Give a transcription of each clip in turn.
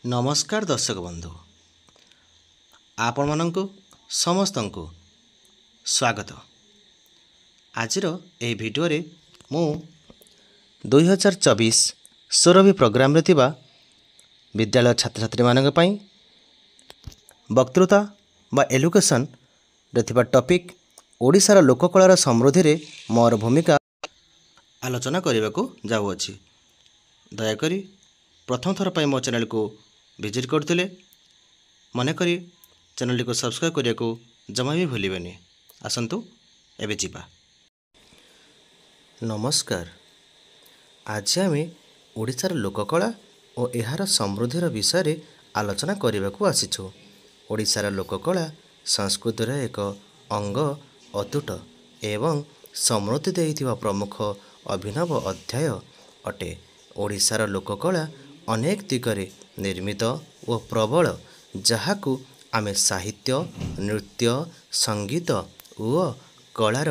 नमस्कार दर्शक बंधु आपण मानंकु समस्तंकु स्वागत। आजिर एही भिडियो रे मु 2024 सोरभी प्रोग्राम रे थिबा विद्यालय छात्र छात्री मानक पई वक्तृता बा एजुकेशन रे थिबा टॉपिक ओडिशार लोककलार समृद्धि रे मोर भूमिका आलोचना करने जाऊ अछि। दयाकरी प्रथम थर पर मो चैनल को विजिट करते मन करी चैनल को सब्सक्राइब करने को जमा भी भूलिबेनी। आसंतु एबे जिबा। नमस्कार। आज आम ओडिशार लोककला और एहार समृद्धिर विषय रे आलोचना करने को आसीछु। ओडिशार लोककला संस्कृतिर एक अंग अतुट एवं समृद्धि देइथिबा प्रमुख अभिनव अध्याय अटे। ओडिशार लोककला अनेक दिगरे निर्मित और प्रबल, जहाकू आमे साहित्य, नृत्य, संगीत और कलार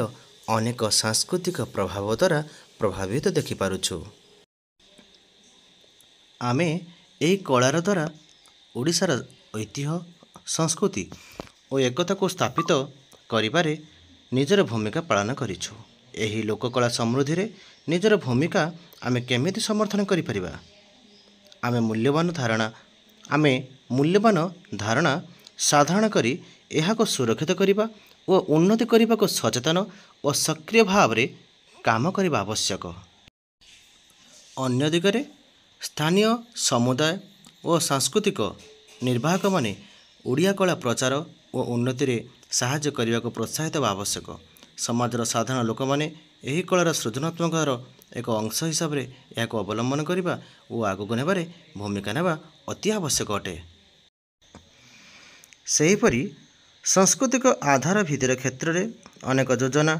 अनेक सांस्कृतिक प्रभाव द्वारा प्रभावित देखि पारुछु। आमे एही कलार द्वारा ओडिशार ऐतिह्य, संस्कृति और एकता को स्थापित करिबारे निजर भूमिका पालन करिछु। एही लोककला समृद्धि रे निजर भूमिका आमे केमिति समर्थन करि परिबा? आमे मूल्यवान धारणा साधारण करी एहा को सुरक्षित करिबा और उन्नति करिबा को सचेतन और सक्रिय भाव रे काम करिबा आवश्यक। अन्य दिगरे स्थानीय समुदाय और सांस्कृतिक निर्वाहक माने ओडिया कला प्रचार और उन्नति रे सहाय्य करिबा को प्रोत्साहित बा आवश्यक। समाजर साधारण लोक माने एही कलार सृजनात्मकर एक अंश हिसाब रे एहा को अवलंबन करिबा और आगु नेबारे भूमिका नेबा अति आवश्यक अटे। सेहीपरि सांस्कृतिक आधार भित्तिर क्षेत्र में अनेक योजना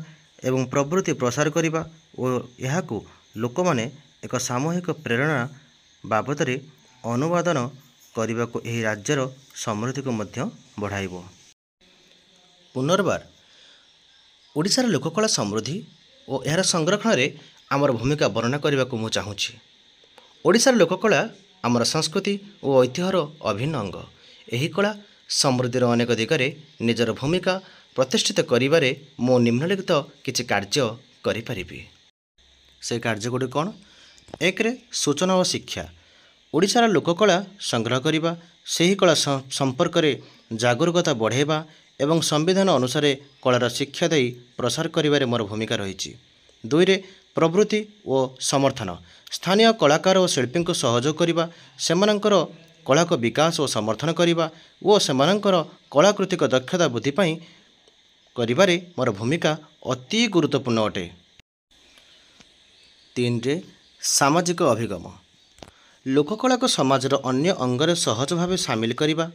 एवं प्रवृत्ति प्रसार करिबा और एहा को लोक माने एक सामूहिक प्रेरणा बाबद रे अनुवादन करिबा को एही राज्यर समृद्धि को मध्य बढ़ाइबो। पुनर्बार ओडिशार लोककला समृद्धि और एहार संरक्षण रे आमर भूमिका वर्णना करने को मुझे चाहूँगी। ओडिशार लोककला आमर संस्कृति और ऐतिह्यर अभिन्न अंग। एही कला समृद्धिर अनेक दिगरे निजर भूमिका प्रतिष्ठित करिबारे मो निम्नलिखित किछि कार्य करि परिबि। से कार्य गुडी कोन? एक रे सूचना और शिक्षा। ओडिशार लोककला संग्रह करिबा, सेही कला संपर्क रे जागरूकता बढ़ाइबा एवं संविधान अनुसार कलार शिक्षा दे प्रसार करिबारे मोर भूमिका रहिछि। दुई रे प्रवृत्ति और समर्थन। स्थानीय कलाकार और शिल्पी को सहयोग करिबा, सेमानंकर कला को विकास और समर्थन करिबा और सेमानंकर कलाकृतिक दक्षता वृद्धि पई करिबारे मोर भूमिका अति गुरुत्वपूर्ण अटे। तीन रे सामाजिक अभिगम। लोककला को समाजर अन्य अंगरे सहज भाव सामिल करिबा,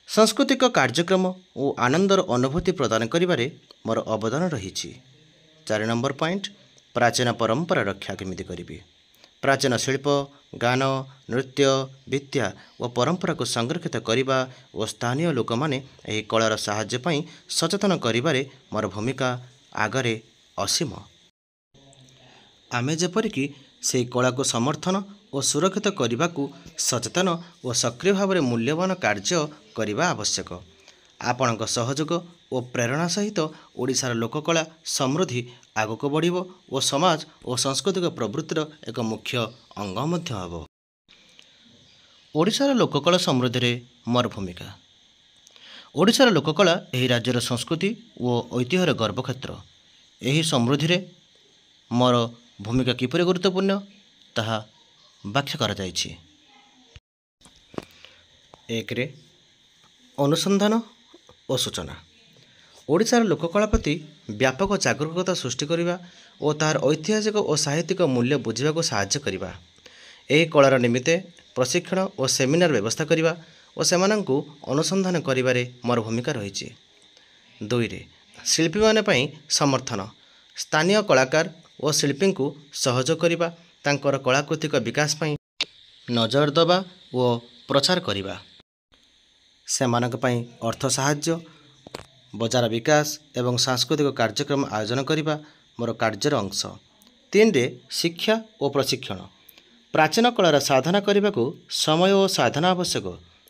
सांस्कृतिक कार्यक्रम और आनंदर अनुभूति प्रदान करिबारे मोर अवदान रहिछि। 4 नंबर पॉइंट, प्राचीन परंपरा रक्षा केमिति करिबि। प्राचीन शिल्प, गान, नृत्य, विद्या और परंपरा को संरक्षित करिबा और स्थानीय लोक माने एही कलार साहाय्य पई सचेतन करिबारे मोर भूमिका आगरे असीम। आमे जेपरिकि से कला को समर्थन और सुरक्षित करिबा को सचेतन और सक्रिय भाव में मूल्यवान कार्य करिबा आवश्यक। आपणक सहयोग और प्रेरणा सहित ओडिशार लोककला समृद्धि आगक बढ़िबो और समाज और सांस्कृतिक प्रवृत्तिर एक मुख्य अंग मध्य हबो। ओडिशार लोककला समृद्धि रे मोर भूमिका। ओडिशार लोककला एही राज्यर संस्कृति और ऐतिह्यर गर्वक्षेत्र। एही समृद्धि रे मोर भूमिका किपरि गुरुत्वपूर्ण ताहा व्याख्या करा जायछि। एक रे अनुसंधान और सूचना। ओडिशार लोककला प्रति व्यापक जागरूकता सृष्टि करिबा और तार ऐतिहासिक और साहित्यिक मूल्य बुझिबा को सहायता करिबा। एही कलार निमित्ते प्रशिक्षण और सेमिनार व्यवस्था करिबा और सेमानंकु अनुसंधान करिबारे मोर भूमिका रहिछि। 2 रे शिल्पी माने पई समर्थन। स्थानीय कलाकार और शिल्पी को सहयोग करिबा, तांकर कलाकृतिक विकास पई नजर दबा और प्रचार करिबा। सेमानक पई अर्थ साहाय्य, बजार विकास एवं सांस्कृतिक कार्यक्रम आयोजन करिबा मोर कार्यर अंश। 3 रे शिक्षा और प्रशिक्षण। प्राचीन कलार साधना करने को समय और साधना आवश्यक।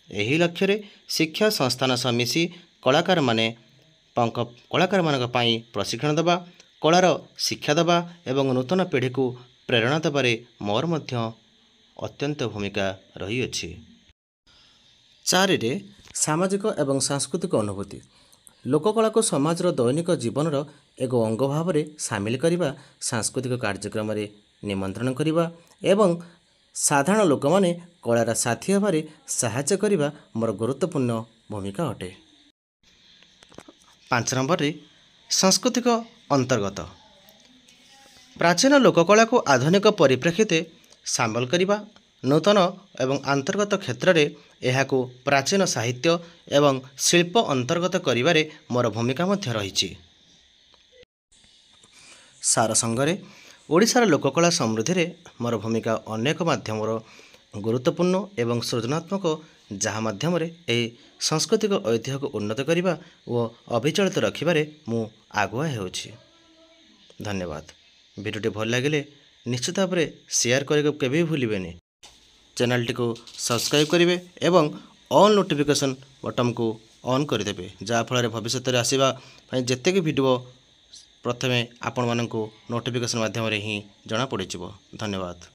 यही लक्ष्य शिक्षा संस्थान सह मिसी कलाकार माने कलाकार मान प्रशिक्षण देवा, कलार शिक्षा देवा एवं नूतन पीढ़ी को प्रेरणा देवारे मोर मध्य अत्यंत भूमिका रही अछि। 4 सामाजिक एवं सांस्कृतिक अनुभूति। लोककला को समाज दैनिक जीवन एक अंग भाव सामिल करने, सांस्कृतिक कार्यक्रम निमंत्रण करने एवं साधारण लोक माने कलार साथी होबारे साहाय्य करने मोर गुरुत्वपूर्ण भूमिका अटे। 5 नंबर सांस्कृतिक अंतर्गत। प्राचीन लोककला को आधुनिक परिप्रेक्षित सामिल करने, नूतन एवं अंतर्गत क्षेत्र में यह प्राचीन साहित्य एवं शिल्प अंतर्गत करिबारे मोर भूमिका मध्य रही। सार संगरे ओडिशार लोककला समृद्धि रे मोर भूमिका अनेक माध्यम गुरुत्वपूर्ण एवं सृजनात्मक, जहाँ माध्यम सांस्कृतिक ऐतिह्य को उन्नत करने और अविचलित रखिबारे मु आगुआ हेउछि। धन्यवाद। वीडियोटी भल लगे निश्चित भाव में शेयर करके केबे भूलिबेनी। चैनल को सब्सक्राइब करेंगे एवं ऑल नोटिफिकेशन बटन को ऑन करदे, जहाँफल भविष्य में आसवा जिते वीडियो प्रथमे आपण मानक नोटिफिकेशन माध्यम ही जना पड़। धन्यवाद।